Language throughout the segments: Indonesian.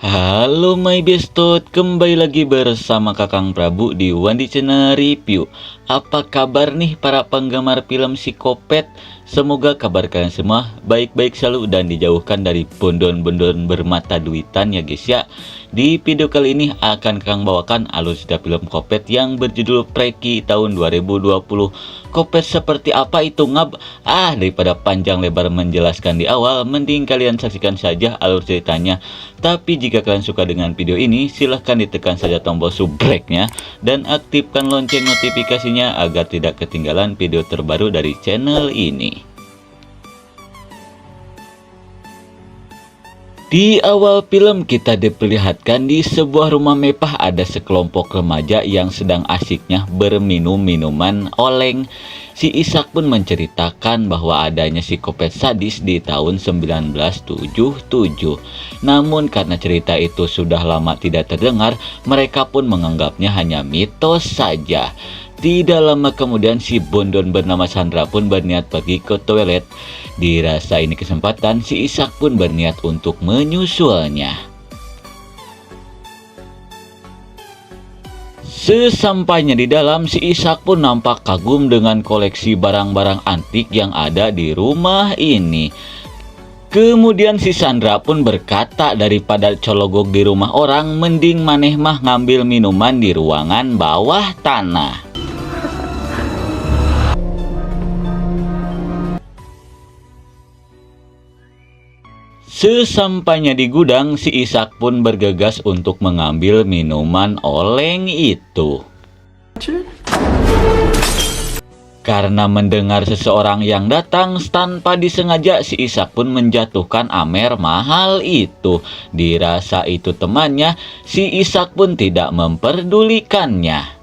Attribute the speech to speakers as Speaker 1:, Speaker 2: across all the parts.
Speaker 1: Halo my bestot, kembali lagi bersama Kakang Prabu di Wandi Channel Review. Apa kabar nih para penggemar film psikopat? Semoga kabar kalian semua baik-baik selalu dan dijauhkan dari bondon-bondon bermata duitan ya guys ya. Di video kali ini akan Kakang bawakan alutsista film kopet yang berjudul Preki tahun 2020. Kopet seperti apa itu ngab? Daripada panjang lebar menjelaskan di awal, mending kalian saksikan saja alur ceritanya. Tapi jika kalian suka dengan video ini, silahkan ditekan saja tombol subscribe-nya dan aktifkan lonceng notifikasinya agar tidak ketinggalan video terbaru dari channel ini. Di awal film kita diperlihatkan di sebuah rumah mewah ada sekelompok remaja yang sedang asiknya berminum minuman oleng. Si Ishak pun menceritakan bahwa adanya psikopat sadis di tahun 1977. Namun karena cerita itu sudah lama tidak terdengar, mereka pun menganggapnya hanya mitos saja. Tidak lama kemudian si bondon bernama Sandra pun berniat pergi ke toilet. Dirasa ini kesempatan, si Ishak pun berniat untuk menyusulnya. Sesampainya di dalam, si Ishak pun nampak kagum dengan koleksi barang-barang antik yang ada di rumah ini. Kemudian si Sandra pun berkata, daripada cologok di rumah orang, mending maneh mah ngambil minuman di ruangan bawah tanah. Sesampainya di gudang, si Ishak pun bergegas untuk mengambil minuman oleng itu. Karena mendengar seseorang yang datang, tanpa disengaja si Ishak pun menjatuhkan amer mahal itu. Dirasa itu temannya, si Ishak pun tidak memperdulikannya.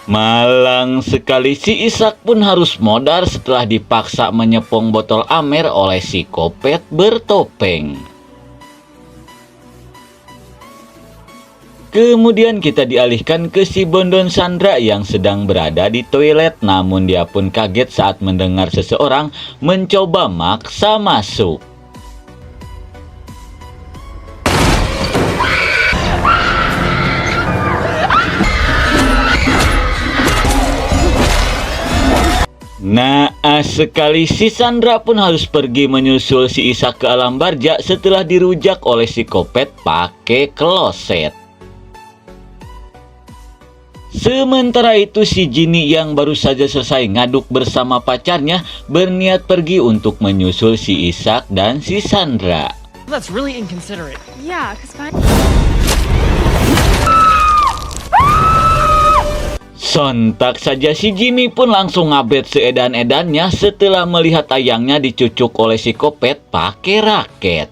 Speaker 1: Malang sekali, si Ishak pun harus modar setelah dipaksa menyepong botol amer oleh si kopet bertopeng. Kemudian kita dialihkan ke si bondon Sandra yang sedang berada di toilet, namun dia pun kaget saat mendengar seseorang mencoba maksa masuk. Naas sekali, si Sandra pun harus pergi menyusul si Ishak ke alam barja setelah dirujak oleh si kopet pakai kloset. Sementara itu si Jini yang baru saja selesai ngaduk bersama pacarnya berniat pergi untuk menyusul si Ishak dan si Sandra.
Speaker 2: That's really inconsiderate.
Speaker 3: Yeah, because
Speaker 1: Sontak saja si Jimmy pun langsung ngabet seedan-edannya setelah melihat ayangnya dicucuk oleh si kopet pakai raket.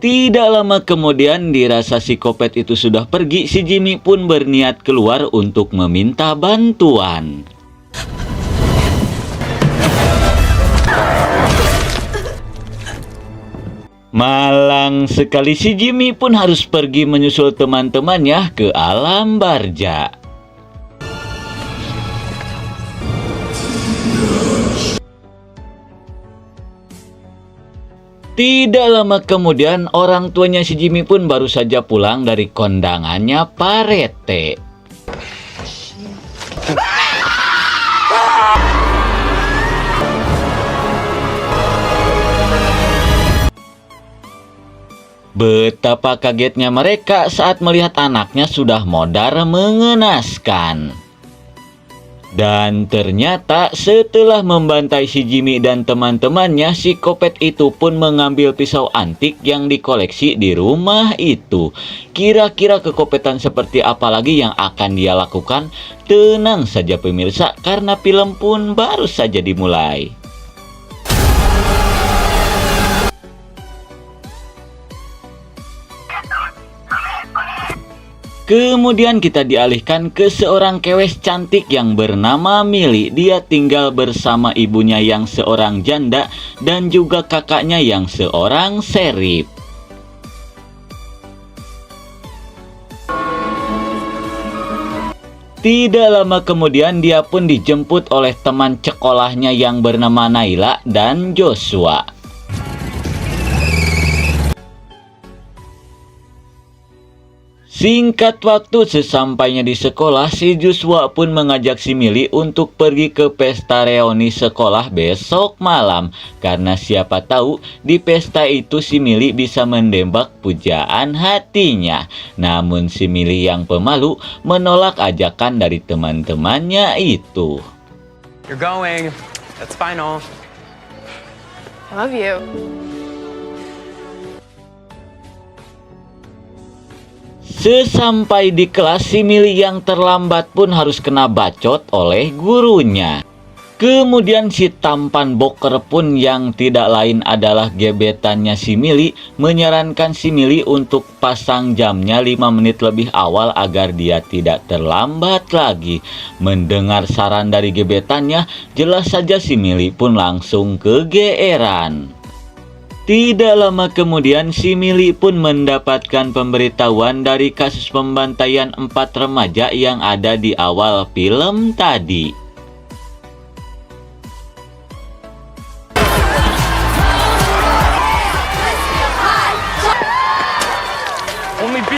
Speaker 1: Tidak lama kemudian dirasa si kopet itu sudah pergi, si Jimmy pun berniat keluar untuk meminta bantuan. Malang sekali, si Jimmy pun harus pergi menyusul teman-temannya ke alam barja. Tidak lama kemudian orang tuanya si Jimmy pun baru saja pulang dari kondangannya Pak Rete. Betapa kagetnya mereka saat melihat anaknya sudah modar mengenaskan. Dan ternyata setelah membantai si Jimmy dan teman-temannya, si Kopet itu pun mengambil pisau antik yang dikoleksi di rumah itu. Kira-kira kekopetan seperti apa lagi yang akan dia lakukan? Tenang saja pemirsa, karena film pun baru saja dimulai. Kemudian kita dialihkan ke seorang kewes cantik yang bernama Mili. Dia tinggal bersama ibunya yang seorang janda dan juga kakaknya yang seorang serip. Tidak lama kemudian dia pun dijemput oleh teman sekolahnya yang bernama Naila dan Joshua. Singkat waktu sesampainya di sekolah, si Joshua pun mengajak si Mili untuk pergi ke pesta reuni sekolah besok malam. Karena siapa tahu di pesta itu si Mili bisa mendembak pujaan hatinya. Namun si Mili yang pemalu menolak ajakan dari teman-temannya itu.
Speaker 3: You're going. That's final.
Speaker 4: I love you.
Speaker 1: Sesampai di kelas, si Mili yang terlambat pun harus kena bacot oleh gurunya. Kemudian si tampan boker pun yang tidak lain adalah gebetannya si Mili menyarankan si Mili untuk pasang jamnya 5 menit lebih awal agar dia tidak terlambat lagi. Mendengar saran dari gebetannya, jelas saja si Mili pun langsung kegeeran. Tidak lama kemudian si Mili pun mendapatkan pemberitahuan dari kasus pembantaian 4 remaja yang ada di awal film tadi.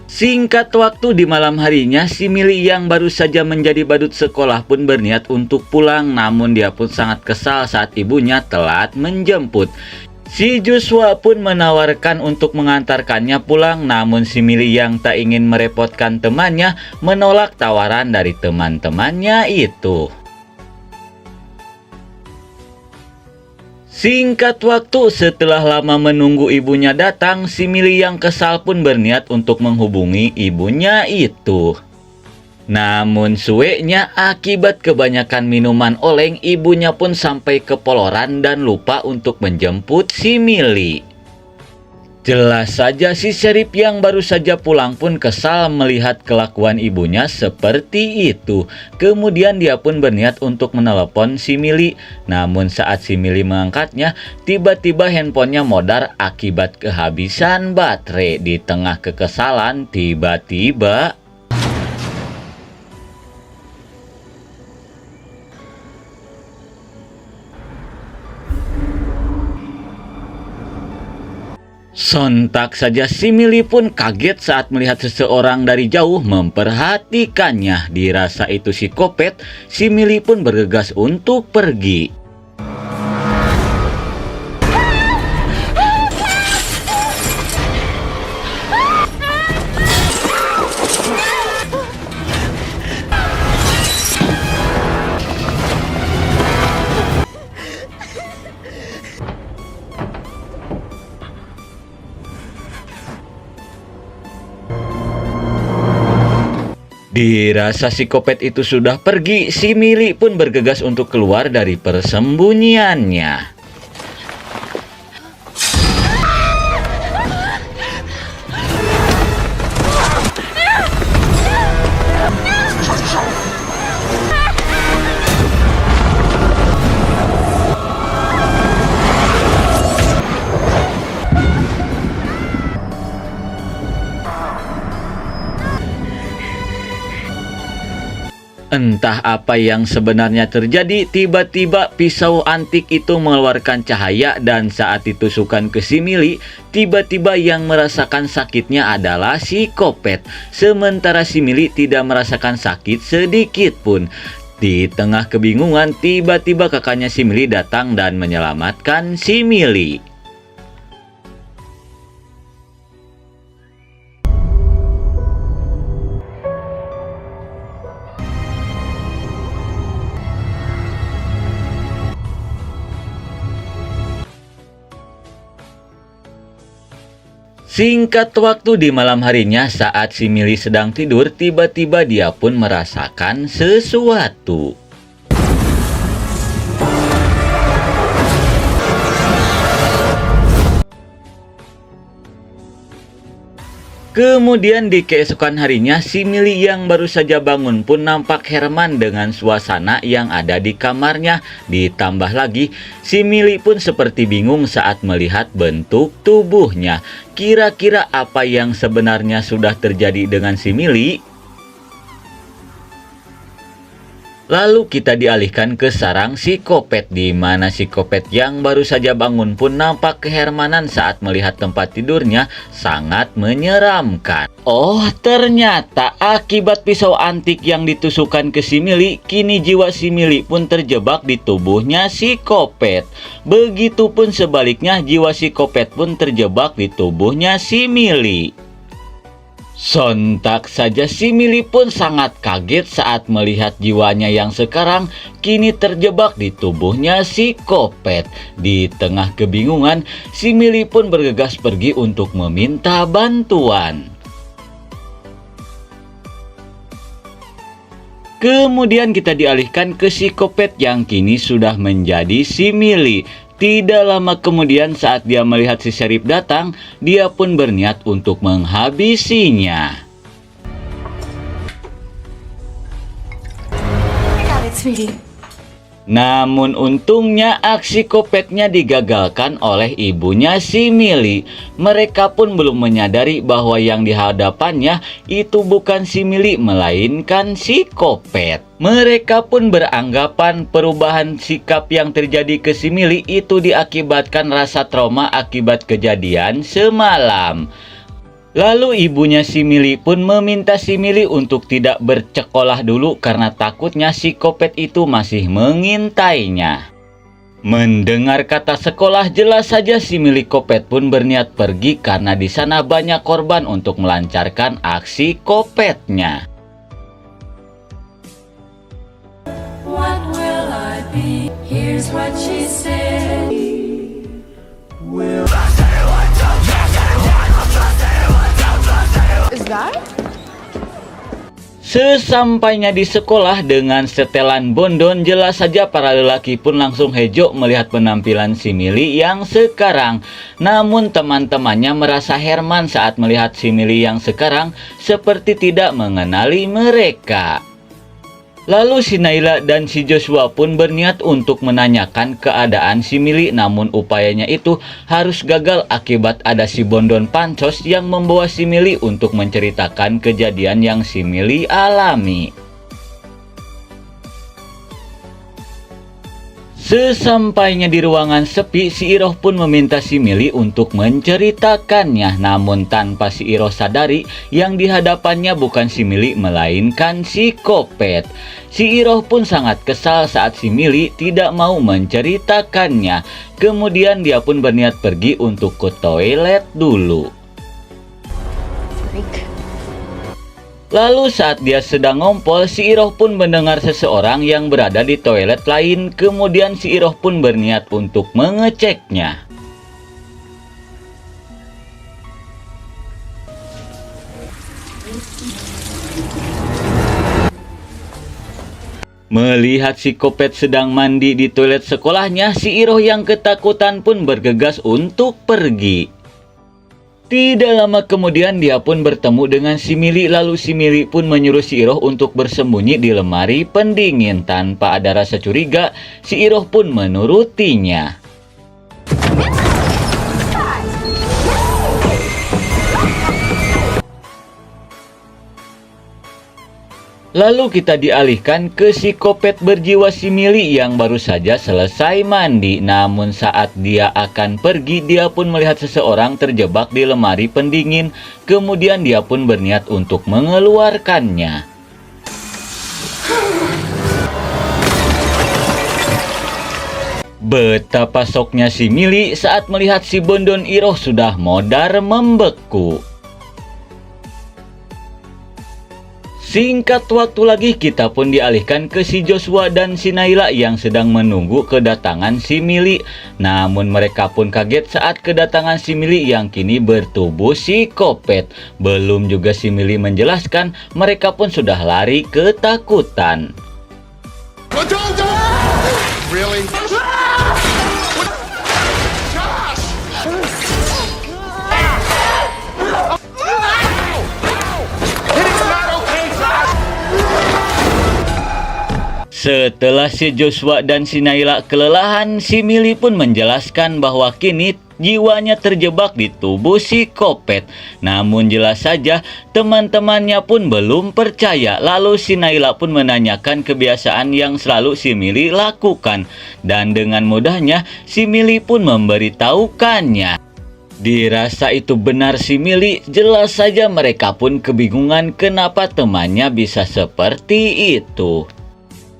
Speaker 1: Singkat waktu di malam harinya, si Mili yang baru saja menjadi badut sekolah pun berniat untuk pulang, namun dia pun sangat kesal saat ibunya telat menjemput. Si Joshua pun menawarkan untuk mengantarkannya pulang, namun si Mili yang tak ingin merepotkan temannya menolak tawaran dari teman-temannya itu. Singkat waktu setelah lama menunggu ibunya datang, si Mili yang kesal pun berniat untuk menghubungi ibunya itu. Namun sueknya akibat kebanyakan minuman oleng, ibunya pun sampai kepoloran dan lupa untuk menjemput si Mili. Jelas saja si Serip yang baru saja pulang pun kesal melihat kelakuan ibunya seperti itu. Kemudian dia pun berniat untuk menelepon si Mili. Namun saat si Mili mengangkatnya, tiba-tiba handphonenya modar akibat kehabisan baterai. Di tengah kekesalan, tiba-tiba sontak saja si Mili pun kaget saat melihat seseorang dari jauh memperhatikannya. Dirasa itu si Kopet, si Mili pun bergegas untuk pergi. Dirasa si Kopet itu sudah pergi, si Mili pun bergegas untuk keluar dari persembunyiannya. Entah apa yang sebenarnya terjadi, tiba-tiba pisau antik itu mengeluarkan cahaya dan saat ditusukan ke si Mili, tiba-tiba yang merasakan sakitnya adalah si Kopet. Sementara si Mili tidak merasakan sakit sedikit pun. Di tengah kebingungan, tiba-tiba kakaknya si Mili datang dan menyelamatkan si Mili. Singkat waktu di malam harinya saat si Mili sedang tidur, tiba-tiba dia pun merasakan sesuatu. Kemudian di keesokan harinya, si Mili yang baru saja bangun pun nampak Herman dengan suasana yang ada di kamarnya. Ditambah lagi, si Mili pun seperti bingung saat melihat bentuk tubuhnya. Kira-kira apa yang sebenarnya sudah terjadi dengan si Mili? Lalu kita dialihkan ke sarang si Kopet, di mana si Kopet yang baru saja bangun pun nampak kehermanan saat melihat tempat tidurnya sangat menyeramkan. Oh, ternyata akibat pisau antik yang ditusukkan ke si Mili, kini jiwa si Mili pun terjebak di tubuhnya si Kopet. Begitupun sebaliknya, jiwa si Kopet pun terjebak di tubuhnya si Mili. Sontak saja si Mili pun sangat kaget saat melihat jiwanya yang sekarang kini terjebak di tubuhnya si Kopet. Di tengah kebingungan, si Mili pun bergegas pergi untuk meminta bantuan. Kemudian kita dialihkan ke si Kopet yang kini sudah menjadi si Mili. Tidak lama kemudian saat dia melihat si Sheriff datang, dia pun berniat untuk menghabisinya. Namun untungnya aksi Kopetnya digagalkan oleh ibunya si Mili. Mereka pun belum menyadari bahwa yang dihadapannya itu bukan si Mili melainkan si Kopet. Mereka pun beranggapan perubahan sikap yang terjadi ke si Mili itu diakibatkan rasa trauma akibat kejadian semalam. Lalu ibunya si Mili pun meminta si Mili untuk tidak bersekolah dulu karena takutnya si Kopet itu masih mengintainya. Mendengar kata sekolah, jelas saja si Mili Kopet pun berniat pergi karena di sana banyak korban untuk melancarkan aksi Kopetnya.
Speaker 5: What will I be? Here's what she said.
Speaker 4: Is that?
Speaker 1: Sesampainya di sekolah dengan setelan bondon, jelas saja para lelaki pun langsung hejo melihat penampilan si Mili yang sekarang. Namun teman-temannya merasa heran saat melihat si Mili yang sekarang seperti tidak mengenali mereka. Lalu si Naila dan si Joshua pun berniat untuk menanyakan keadaan si Mili, namun upayanya itu harus gagal akibat ada si Bondon Pancos yang membawa si Mili untuk menceritakan kejadian yang si Mili alami. Sesampainya di ruangan sepi, si Iroh pun meminta si Mili untuk menceritakannya. Namun tanpa si Iroh sadari, yang dihadapannya bukan si Mili melainkan si Kopet. Si Iroh pun sangat kesal saat si Mili tidak mau menceritakannya. Kemudian dia pun berniat pergi untuk ke toilet dulu. Lalu saat dia sedang ngompol, si Iroh pun mendengar seseorang yang berada di toilet lain. Kemudian si Iroh pun berniat untuk mengeceknya. Melihat si Kopet sedang mandi di toilet sekolahnya, si Iroh yang ketakutan pun bergegas untuk pergi. Tidak lama kemudian dia pun bertemu dengan si Mili, lalu si Mili pun menyuruh si Iroh untuk bersembunyi di lemari pendingin. Tanpa ada rasa curiga, si Iroh pun menurutinya. Lalu kita dialihkan ke si Kopet berjiwa si Mili yang baru saja selesai mandi. Namun saat dia akan pergi, dia pun melihat seseorang terjebak di lemari pendingin. Kemudian dia pun berniat untuk mengeluarkannya. Betapa syoknya si Mili saat melihat si Bondon Iroh sudah modar membeku. Singkat waktu lagi kita pun dialihkan ke si Joshua dan si Naila yang sedang menunggu kedatangan si Mili. Namun mereka pun kaget saat kedatangan si Mili yang kini bertubuh si Kopet. Belum juga si Mili menjelaskan, mereka pun sudah lari ketakutan.
Speaker 6: Really?
Speaker 1: Setelah si Joshua dan si Naila kelelahan, si Mili pun menjelaskan bahwa kini jiwanya terjebak di tubuh si Kopet. Namun jelas saja teman-temannya pun belum percaya. Lalu si Naila pun menanyakan kebiasaan yang selalu si Mili lakukan. Dan dengan mudahnya si Mili pun memberitahukannya. Dirasa itu benar si Mili, jelas saja mereka pun kebingungan kenapa temannya bisa seperti itu.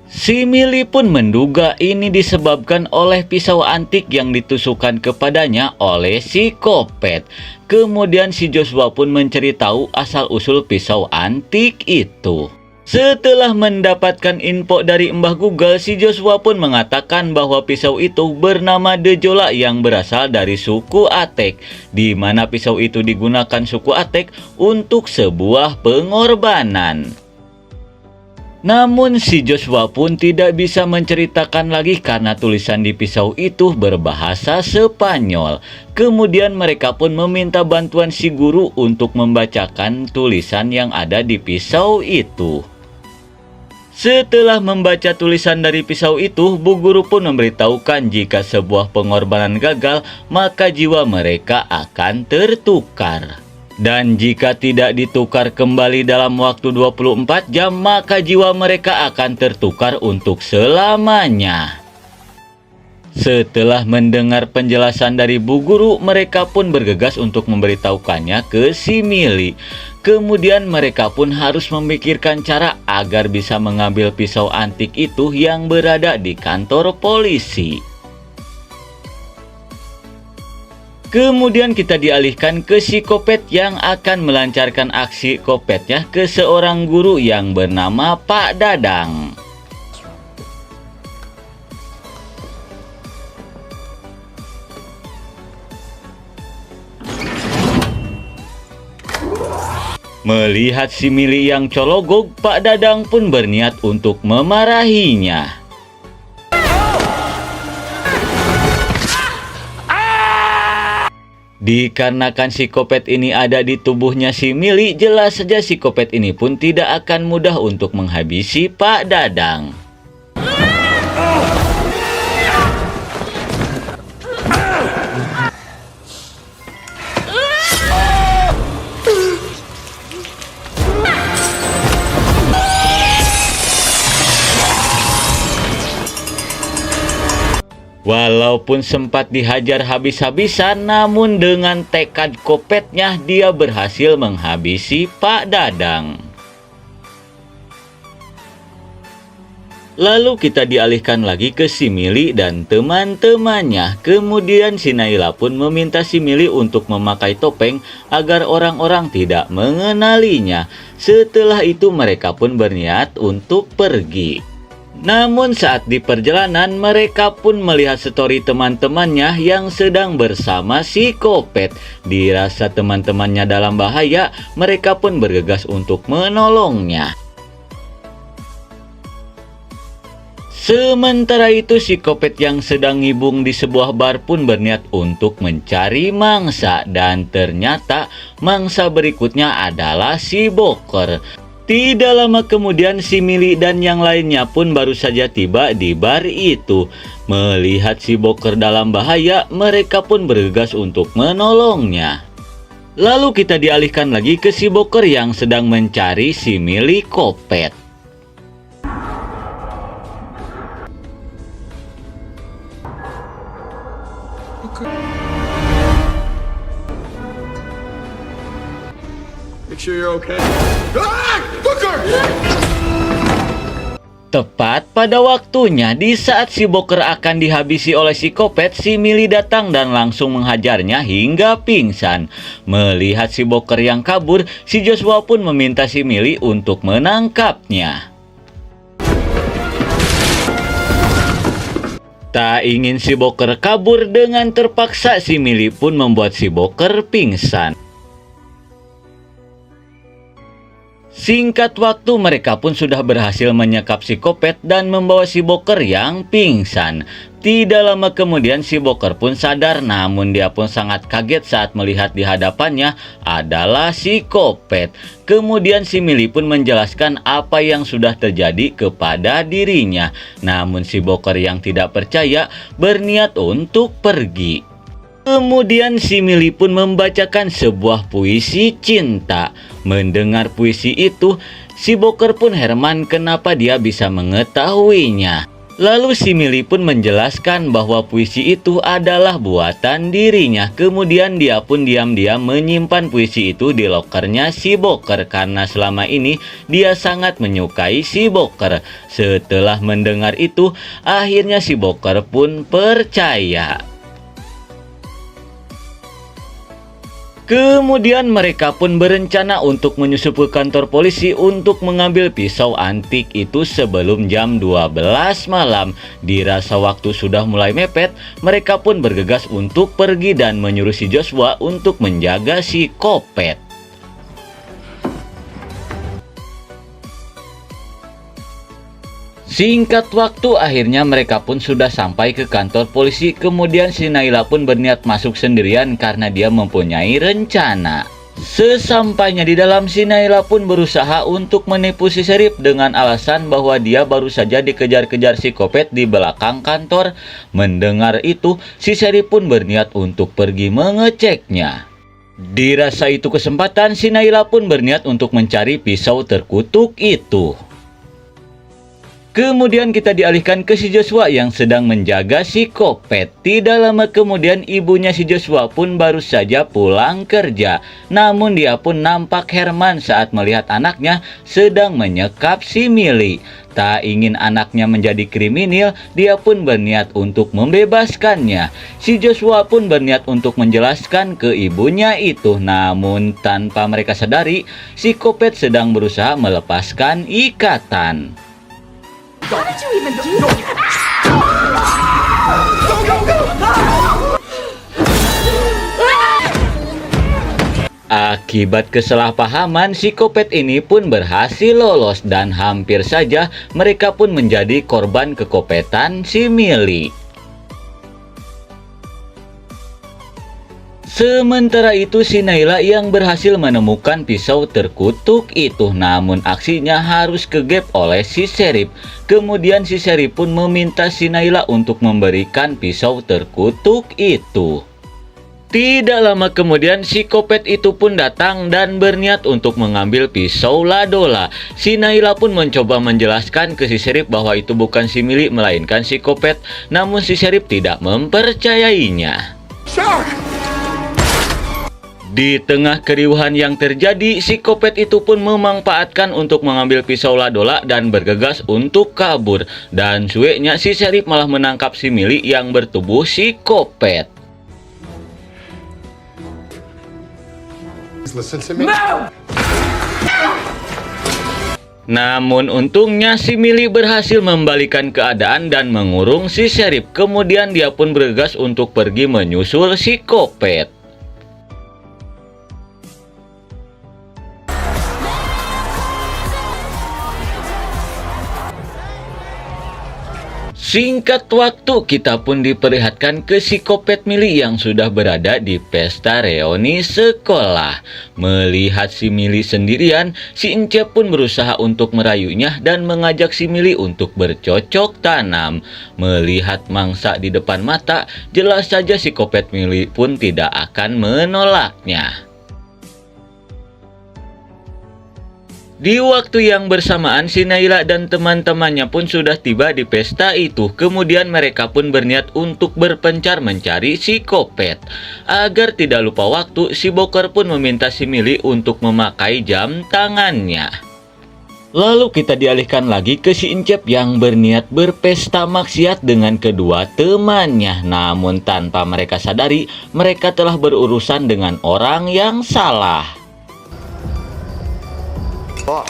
Speaker 1: Si Mili pun menduga ini disebabkan oleh pisau antik yang ditusukkan kepadanya oleh si Kopet. Kemudian si Joshua pun mencari tahu asal-usul pisau antik itu. Setelah mendapatkan info dari Mbah Google, si Joshua pun mengatakan bahwa pisau itu bernama Dejola yang berasal dari suku Atek, di mana pisau itu digunakan suku Atek untuk sebuah pengorbanan. Namun si Joshua pun tidak bisa menceritakan lagi karena tulisan di pisau itu berbahasa Spanyol. Kemudian mereka pun meminta bantuan si guru untuk membacakan tulisan yang ada di pisau itu. Setelah membaca tulisan dari pisau itu, Bu Guru pun memberitahukan jika sebuah pengorbanan gagal, maka jiwa mereka akan tertukar. Dan jika tidak ditukar kembali dalam waktu 24 jam, maka jiwa mereka akan tertukar untuk selamanya. Setelah mendengar penjelasan dari Bu Guru, mereka pun bergegas untuk memberitahukannya ke si Mili. Kemudian mereka pun harus memikirkan cara agar bisa mengambil pisau antik itu yang berada di kantor polisi. Kemudian kita dialihkan ke si Kopet yang akan melancarkan aksi Kopetnya ke seorang guru yang bernama Pak Dadang. Melihat si Mili yang cologog, Pak Dadang pun berniat untuk memarahinya. Dikarenakan si Kopet ini ada di tubuhnya si Mili, jelas saja si Kopet ini pun tidak akan mudah untuk menghabisi Pak Dadang. Walaupun sempat dihajar habis-habisan, namun dengan tekad Kopetnya dia berhasil menghabisi Pak Dadang. Lalu kita dialihkan lagi ke si Mili dan teman-temannya. Kemudian si Naila pun meminta si Mili untuk memakai topeng agar orang-orang tidak mengenalinya. Setelah itu mereka pun berniat untuk pergi. Namun saat di perjalanan mereka pun melihat story teman-temannya yang sedang bersama si Kopet. Dirasa teman-temannya dalam bahaya, mereka pun bergegas untuk menolongnya. Sementara itu si Kopet yang sedang ngibung di sebuah bar pun berniat untuk mencari mangsa. Dan ternyata mangsa berikutnya adalah si Boker. Tidak lama kemudian si Mili dan yang lainnya pun baru saja tiba di bar itu. Melihat si Boker dalam bahaya, mereka pun bergegas untuk menolongnya. Lalu kita dialihkan lagi ke si Boker yang sedang mencari si Mili Kopet.
Speaker 6: Make sure you're okay. Ah! Booker!
Speaker 1: Tepat pada waktunya, di saat si Boker akan dihabisi oleh si Kopet, si Mili datang dan langsung menghajarnya hingga pingsan. Melihat si Boker yang kabur, si Joshua pun meminta si Mili untuk menangkapnya. Tak ingin si Boker kabur, dengan terpaksa si Mili pun membuat si Boker pingsan. Singkat waktu, mereka pun sudah berhasil menyekap si Kopet dan membawa si Boker yang pingsan. Tidak lama kemudian si Boker pun sadar, namun dia pun sangat kaget saat melihat di hadapannya adalah si Kopet. Kemudian si Mili pun menjelaskan apa yang sudah terjadi kepada dirinya. Namun si Boker yang tidak percaya berniat untuk pergi. Kemudian si Mili pun membacakan sebuah puisi cinta. Mendengar puisi itu, si Boker pun heran kenapa dia bisa mengetahuinya. Lalu si Mili pun menjelaskan bahwa puisi itu adalah buatan dirinya. Kemudian dia pun diam-diam menyimpan puisi itu di lokernya si Boker karena selama ini dia sangat menyukai si Boker. Setelah mendengar itu, akhirnya si Boker pun percaya. Kemudian mereka pun berencana untuk menyusup ke kantor polisi untuk mengambil pisau antik itu sebelum jam 12 malam. Dirasa waktu sudah mulai mepet, mereka pun bergegas untuk pergi dan menyuruh si Joshua untuk menjaga si Kopet. Singkat waktu, akhirnya mereka pun sudah sampai ke kantor polisi. Kemudian si Naila pun berniat masuk sendirian karena dia mempunyai rencana. Sesampainya di dalam, si Naila pun berusaha untuk menipu si Serif dengan alasan bahwa dia baru saja dikejar-kejar si Kopet di belakang kantor. Mendengar itu, si Serif pun berniat untuk pergi mengeceknya. Dirasa itu kesempatan, si Naila pun berniat untuk mencari pisau terkutuk itu. Kemudian kita dialihkan ke si Joshua yang sedang menjaga si Kopet. Tidak lama kemudian ibunya si Joshua pun baru saja pulang kerja. Namun dia pun nampak heran saat melihat anaknya sedang menyekap si Mili. Tak ingin anaknya menjadi kriminal, dia pun berniat untuk membebaskannya. Si Joshua pun berniat untuk menjelaskan ke ibunya itu. Namun tanpa mereka sadari, si Kopet sedang berusaha melepaskan ikatan.
Speaker 5: How did you even do that?
Speaker 1: Akibat kesalahpahaman, si Kopet ini pun berhasil lolos dan hampir saja mereka pun menjadi korban kekopetan si Mili. Sementara itu si Naila yang berhasil menemukan pisau terkutuk itu, namun aksinya harus kegep oleh si Serif. Kemudian si Serif pun meminta si Naila untuk memberikan pisau terkutuk itu. Tidak lama kemudian si Kopet itu pun datang dan berniat untuk mengambil pisau Ladola. Si Naila pun mencoba menjelaskan ke si Serif bahwa itu bukan si Mili melainkan si Kopet, namun si Serif tidak mempercayainya. Di tengah keriuhan yang terjadi, si Kopet itu pun memanfaatkan untuk mengambil pisau Ladola dan bergegas untuk kabur. Dan sueknya si Serif malah menangkap si Mili yang bertubuh si Kopet.
Speaker 6: Listen to me.
Speaker 1: Namun untungnya si Mili berhasil membalikan keadaan dan mengurung si Serif. Kemudian dia pun bergegas untuk pergi menyusul si Kopet. Singkat waktu, kita pun diperlihatkan ke si Kopet Mili yang sudah berada di pesta reuni sekolah. Melihat si Mili sendirian, si Ence pun berusaha untuk merayunya dan mengajak si Mili untuk bercocok tanam. Melihat mangsa di depan mata, jelas saja si Kopet Mili pun tidak akan menolaknya. Di waktu yang bersamaan, si Naila dan teman-temannya pun sudah tiba di pesta itu. Kemudian mereka pun berniat untuk berpencar mencari si Kopet. Agar tidak lupa waktu, si Boker pun meminta si Mili untuk memakai jam tangannya. Lalu kita dialihkan lagi ke si Encep yang berniat berpesta maksiat dengan kedua temannya. Namun tanpa mereka sadari, mereka telah berurusan dengan orang yang salah.
Speaker 3: What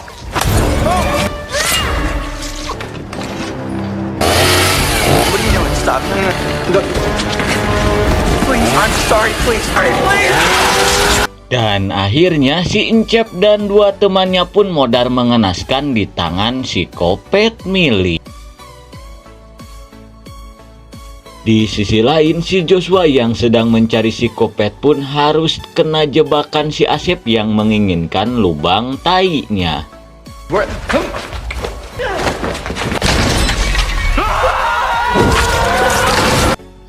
Speaker 3: are you doing? Stop. Please, I'm sorry. Please, please.
Speaker 1: Dan akhirnya si Encep dan dua temannya pun modar mengenaskan di tangan si Kopet Mili. Di sisi lain, si Joshua yang sedang mencari si Kopet pun harus kena jebakan si Asep yang menginginkan lubang tainya.
Speaker 3: Where? Come.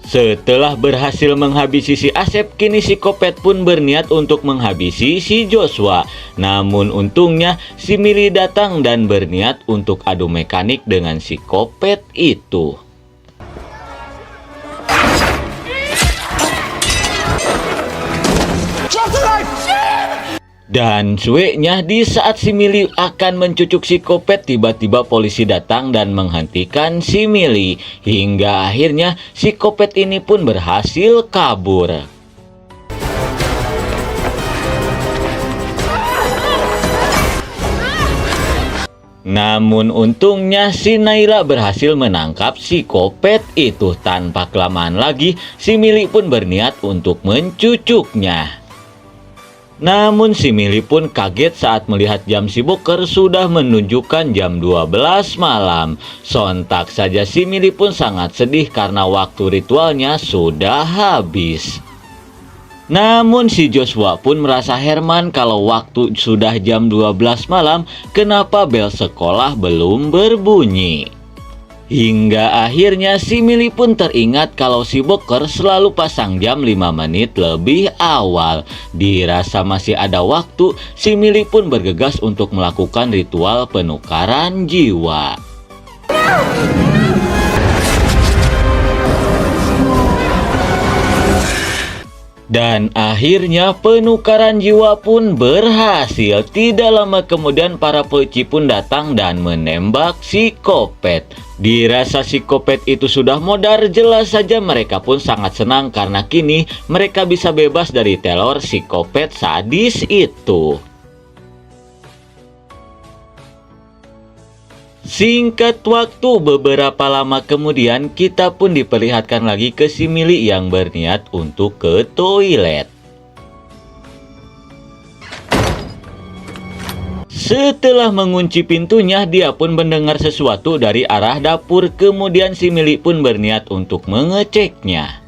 Speaker 1: Setelah berhasil menghabisi si Asep, kini si Kopet pun berniat untuk menghabisi si Joshua. Namun untungnya si Mili datang dan berniat untuk adu mekanik dengan si Kopet itu. Dan sueknya di saat si Mili akan mencucuk si Kopet, tiba-tiba polisi datang dan menghentikan si Mili. Hingga akhirnya si Kopet ini pun berhasil kabur. Namun untungnya si Naila berhasil menangkap si Kopet itu. Tanpa kelamaan lagi, si Mili pun berniat untuk mencucuknya. Namun si Mili pun kaget saat melihat jam si Boker sudah menunjukkan jam 12 malam. Sontak saja si Mili pun sangat sedih karena waktu ritualnya sudah habis. Namun si Joshua pun merasa heran kalau waktu sudah jam 12 malam, kenapa bel sekolah belum berbunyi. Hingga akhirnya si Mili pun teringat kalau si Boker selalu pasang jam 5 menit lebih awal. Dirasa masih ada waktu, si Mili pun bergegas untuk melakukan ritual penukaran jiwa. Dan akhirnya penukaran jiwa pun berhasil. Tidak lama kemudian para polisi pun datang dan menembak si Kopet. Dirasa si Kopet itu sudah modar, jelas saja mereka pun sangat senang karena kini mereka bisa bebas dari teror si Kopet sadis itu. Singkat waktu, beberapa lama kemudian kita pun diperlihatkan lagi ke si Mili yang berniat untuk ke toilet. Setelah mengunci pintunya, dia pun mendengar sesuatu dari arah dapur. Kemudian si Mili pun berniat untuk mengeceknya.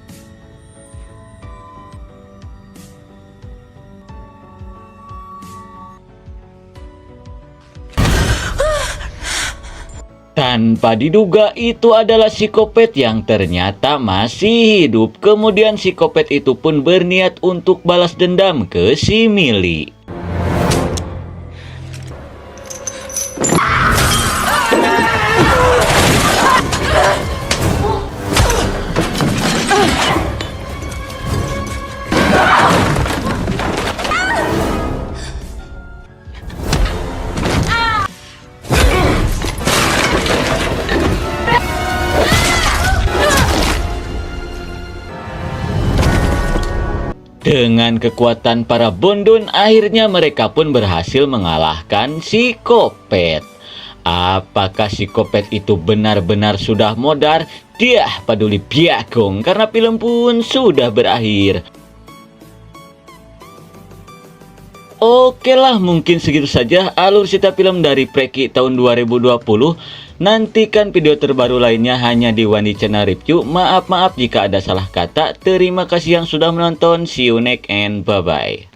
Speaker 1: Tanpa diduga itu adalah si Kopet yang ternyata masih hidup. Kemudian si Kopet itu pun berniat untuk balas dendam ke si Mili. Dengan kekuatan para bondon, akhirnya mereka pun berhasil mengalahkan si Kopet. Apakah si Kopet itu benar-benar sudah modar? Dia peduli biakong karena film pun sudah berakhir. Oke lah, mungkin segitu saja alur cerita film dari Preki tahun 2020. Nantikan video terbaru lainnya hanya di Wandi Channel Review. Maaf jika ada salah kata. Terima kasih yang sudah menonton. See you next and bye-bye.